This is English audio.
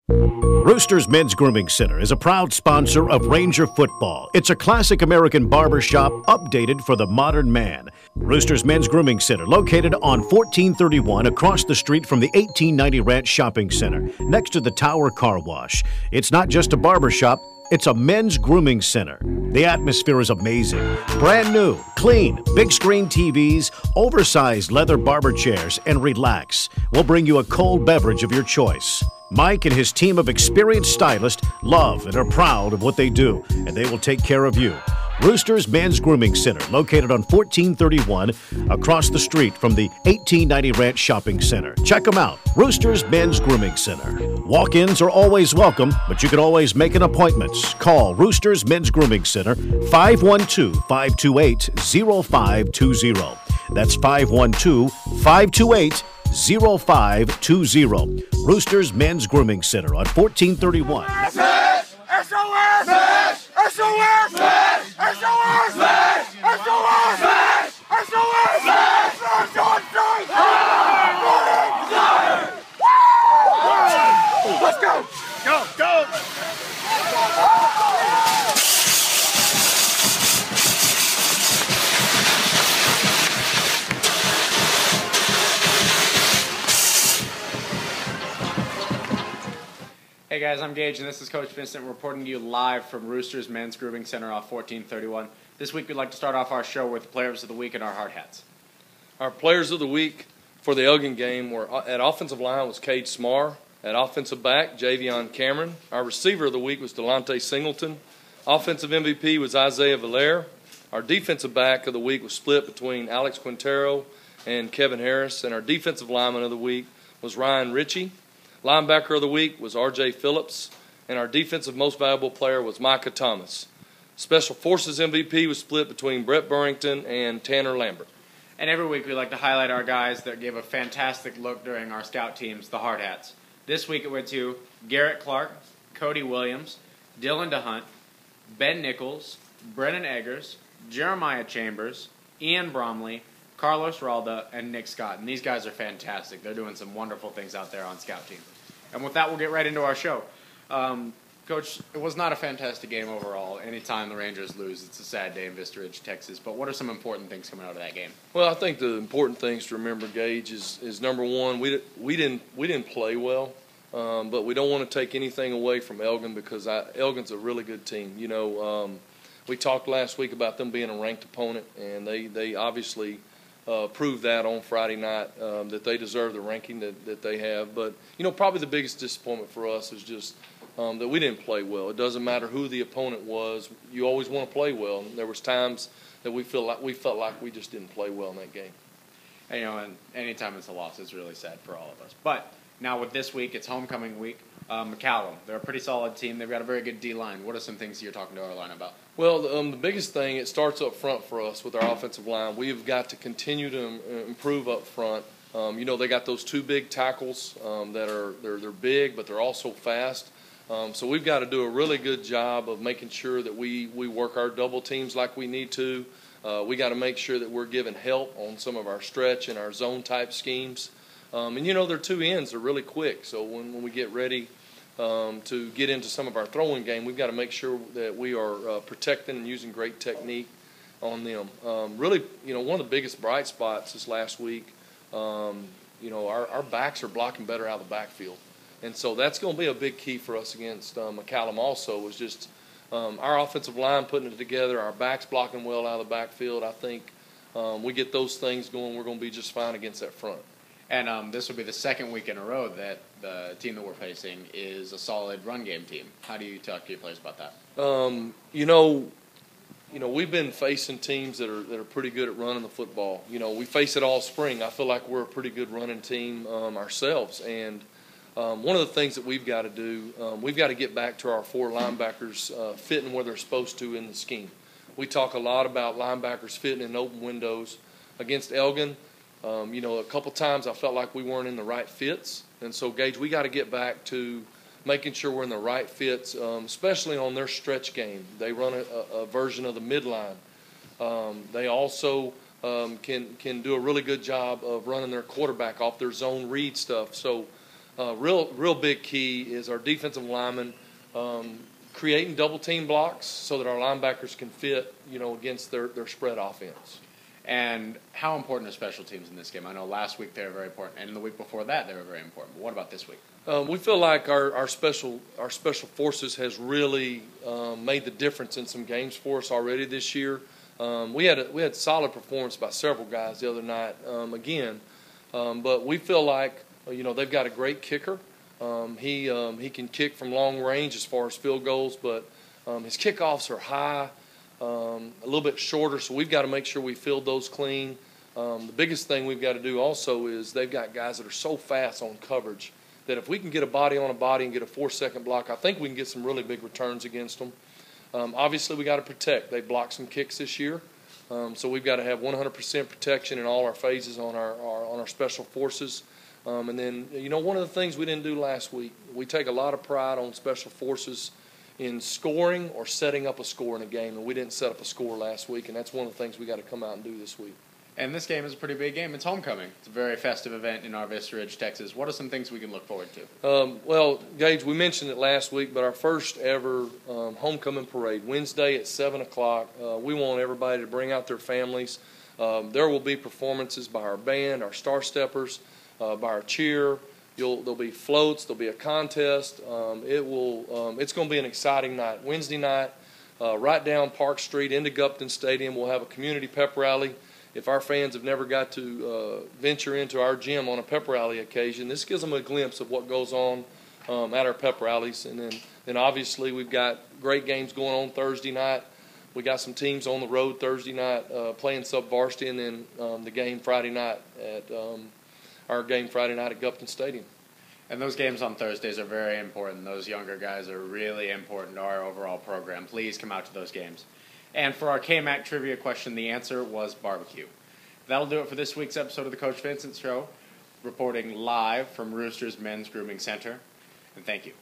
Roosters Men's Grooming Center is a proud sponsor of Ranger football. It's a classic American barbershop updated for the modern man. Roosters Men's Grooming Center, located on 1431 across the street from the 1890 Ranch Shopping Center, next to the Tower Car Wash. It's not just a barbershop, it's a men's grooming center. The atmosphere is amazing. Brand new, clean, big screen TVs, oversized leather barber chairs, and relax. We'll bring you a cold beverage of your choice. Mike and his team of experienced stylists love and are proud of what they do, and they will take care of you. Roosters Men's Grooming Center, located on 1431 across the street from the 1890 Ranch Shopping Center. Check them out, Roosters Men's Grooming Center. Walk-ins are always welcome, but you can always make an appointment. Call Roosters Men's Grooming Center, 512-528-0520. That's 512-528-0520. 0520. Roosters Men's Grooming Center on 1431. SOS! SOS! SOS! SOS! Let's go! Go! Go! Hey guys, I'm Gage and this is Coach Vincent reporting to you live from Roosters Men's Grooming Center off 1431. This week we'd like to start off our show with Players of the Week and our hard hats. Our Players of the Week for the Elgin game were at offensive line was Cade Smar, at offensive back Javion Cameron. Our receiver of the week was Delonte Singleton. Offensive MVP was Isaiah Valaire. Our defensive back of the week was split between Alex Quintero and Kevin Harris, and our defensive lineman of the week was Ryan Ritchie. Linebacker of the week was R.J. Phillips, and our defensive most valuable player was Micah Thomas. Special Forces MVP was split between Brett Burrington and Tanner Lambert. And every week we like to highlight our guys that gave a fantastic look during our scout teams, the hard hats. This week it went to Garrett Clark, Cody Williams, Dylan DeHunt, Ben Nichols, Brennan Eggers, Jeremiah Chambers, Ian Bromley, Carlos Ralda, and Nick Scott. And these guys are fantastic. They're doing some wonderful things out there on scout team. And with that, we'll get right into our show. Coach, it was not a fantastic game overall. Anytime the Rangers lose, it's a sad day in Vista Ridge, Texas. But what are some important things coming out of that game? Well, I think the important things to remember, Gage, is number one, we didn't play well, but we don't want to take anything away from Elgin because Elgin's a really good team. You know, we talked last week about them being a ranked opponent, and they obviously proved that on Friday night that they deserve the ranking that they have. But, you know, probably the biggest disappointment for us is just that we didn't play well. It doesn't matter who the opponent was. You always want to play well. And there was times that we felt like we just didn't play well in that game. And, you know, and anytime it's a loss, it's really sad for all of us. But now with this week, it's homecoming week. McCallum, they're a pretty solid team. They've got a very good D-line. What are some things you're talking to our line about? Well, the biggest thing, it starts up front for us with our offensive line. We've got to continue to improve up front. You know, they got those two big tackles they're big, but they're also fast. So we've got to do a really good job of making sure that we work our double teams like we need to. We got to make sure that we're giving help on some of our stretch and our zone type schemes. And you know, their two ends are really quick. So when we get ready to get into some of our throwing game, we've got to make sure that we are protecting and using great technique on them. Really, you know, one of the biggest bright spots this last week, you know, our backs are blocking better out of the backfield. And so that's going to be a big key for us against McCallum also, was just our offensive line putting it together, our backs blocking well out of the backfield. I think we get those things going, we're going to be just fine against that front. And this will be the second week in a row that the team that we're facing is a solid run game team. How do you talk to your players about that? You know, we've been facing teams that are pretty good at running the football. You know, we face it all spring. I feel like we're a pretty good running team ourselves. And one of the things that we've got to do, we've got to get back to our four linebackers fitting where they're supposed to in the scheme. We talk a lot about linebackers fitting in open windows. Against Elgin, you know, a couple times I felt like we weren't in the right fits. And so, Gage, we got to get back to making sure we're in the right fits, especially on their stretch game. They run a version of the midline. They also can do a really good job of running their quarterback off their zone read stuff. So real big key is our defensive linemen creating double team blocks so that our linebackers can fit, against their spread offense. And how important are special teams in this game? I know last week they were very important, and the week before that they were very important. But what about this week? We feel like our special forces has really made the difference in some games for us already this year. We had solid performance by several guys the other night again, but we feel like they've got a great kicker. He can kick from long range as far as field goals, but his kickoffs are high, a little bit shorter, so we've got to make sure we field those clean. The biggest thing we've got to do also is they've got guys that are so fast on coverage that if we can get a body on a body and get a 4-second block, I think we can get some really big returns against them. Obviously, we got to protect. They blocked some kicks this year, so we've got to have 100% protection in all our phases on our special forces. And then, one of the things we didn't do last week, we take a lot of pride on special forces in scoring or setting up a score in a game, and we didn't set up a score last week, and that's one of the things we got to come out and do this week. And this game is a pretty big game. It's homecoming. It's a very festive event in our Vista Ridge, Texas. What are some things we can look forward to? Well, Gage, we mentioned it last week, but our first ever homecoming parade, Wednesday at 7 o'clock. We want everybody to bring out their families. There will be performances by our band, our Star Steppers, by our cheer. There'll be floats. There'll be a contest. It's going to be an exciting night. Wednesday night, right down Park Street into Gupton Stadium, we'll have a community pep rally. If our fans have never got to venture into our gym on a pep rally occasion, this gives them a glimpse of what goes on at our pep rallies. And then obviously we've got great games going on Thursday night. We got some teams on the road Thursday night playing sub-varsity, and then the game Friday night at Gupton Stadium. And those games on Thursdays are very important. Those younger guys are really important to our overall program. Please come out to those games. And for our K-Mac trivia question, the answer was barbecue. That'll do it for this week's episode of the Coach Vincent Show, reporting live from Roosters Men's Grooming Center. And thank you.